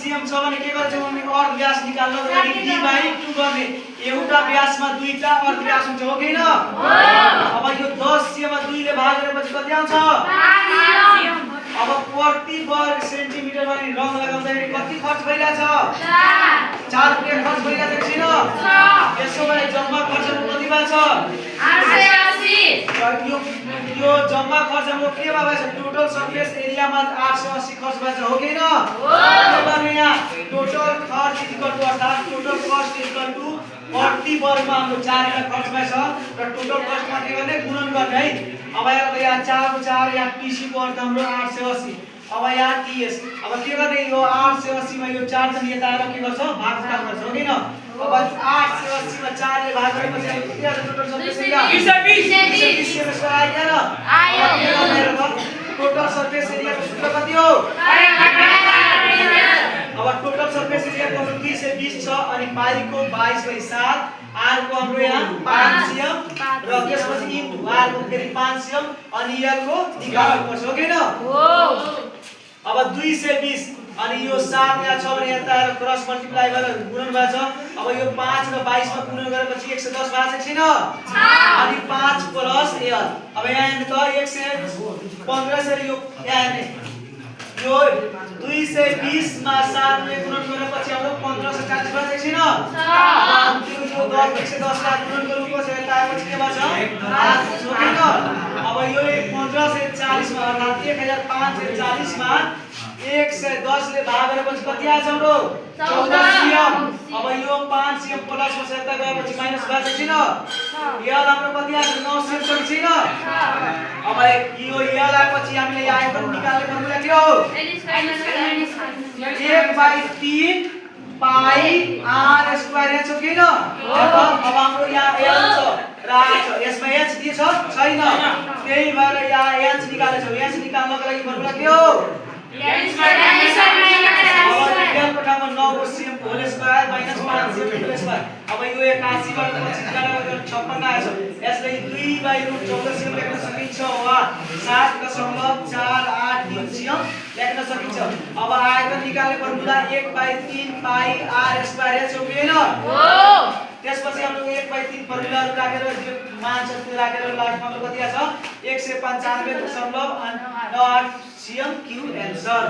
CM छ भने के गर्छ भने अर्ध व्यास निकाल्नको लागि d/2 गर्ने एउटा व्यासमा दुईटा अर्ध व्यास हुन्छ हो कि हैन अब यो 10 सिएममा 2 ले भाग गरेपछि कति आउँछ 5 अब प्रति वर्ग सेन्टिमिटर भने रङ लगाउँदाखेरि कति खर्च भइरहेछ 4 रुपैयाँ खर्च भइरहेछ छैन यसो भए जम्मा खर्च कति भएको छ 880 यो जम्मा खर्च हाम्रो के भएको छ टोटल सरफेस एरियामा 880 खर्च भएको छ हो कि हैन हो भने यहाँ टोटल खर्च अर्थात टोटल कस्ट प्रति वर्गमा हाम्रो 4 लाख खर्च भएको छ र टोटल कस्टमा के गर्ने गुणन गर्ने है अब यहाँ 4 को 4 यहाँ TC को अर्थ हाम्रो 880 अब यहाँ TS अब के गर्ने यो 880 मा यो 4 जन यता आएर के गर्छ भागफाट गर्छ हो किन अब 880 मा 4 ले भाग गरेपछि के आउँछ टोटल सरफेस एरिया 220 आयो टोटल सरफेस एरिया को सूत्र कति हो अब टोटल सरफेस एरिया को 2 से 20 छ अनि पाई को 22/7 r को हाम्रो यहाँ 5 सिएम र त्यसपछि इन्टु r को फेरि 5 सिएम अनि l को निकाल्नु पर्छ हो किन हो अब 2 से 20 अनि यो 7 यहाँ छ भने यता आएर क्रस मल्टिप्लाई गरेर गुणन भएको छ अब यो 5 र 22 मा गुणन गरेपछि 110 भएको छैन अनि 5 प्लस l अब यहाँ हेर्नु त 115 से यो यहाँ हेर्ने यो 2 से 20 मा 7 ले गुणन गरेपछि हाम्रो 15 से 40 भएको छैन यो 10 110 ला गुणन गर्नुपर्छ यता आएपछि के भन्छ 8 अब यो 15 से 40 मा अर्थात 1540 मा 110 ले भाग गरेपछि कति आछ हाम्रो 14 सिएम अब यो 5 सिएम प्लस मा यता गएपछि माइनस भएको छैन यो हाम्रो कति आछ 9 सिएम छैन अब यो यहाँ आएपछि हामीले यहाँ आइकन निकाल्ने फर्मुला के हो 1/3 पाई r स्क्वायर छ किन अब हाम्रो यहाँ l छ र r छ यसमा h दिए छ छैन त्यही भएर यहाँ h निकाल्ने छ h निकाल्नको लागि फर्मुला के हो l को ठाउँमा 9 को cm whole square minus 5 cm whole square अब यो 81 बाट पछि निकालेर 56 आएछ यसलाई 2/√14 सिएम लेख्न सकिन्छ वा 7.483 सिएम लेख्न सकिन्छ अब आयतन निकाल्ने फर्मुला 1/3 पाई r स्क्वायर h हो किन हो त्यसपछि हाम्रो 1/3 फर्मुलाहरु राखेर मान शक्ति राखेर लास्टमा हाम्रो कति आछ 195.98 सिएम क्यू एन्सर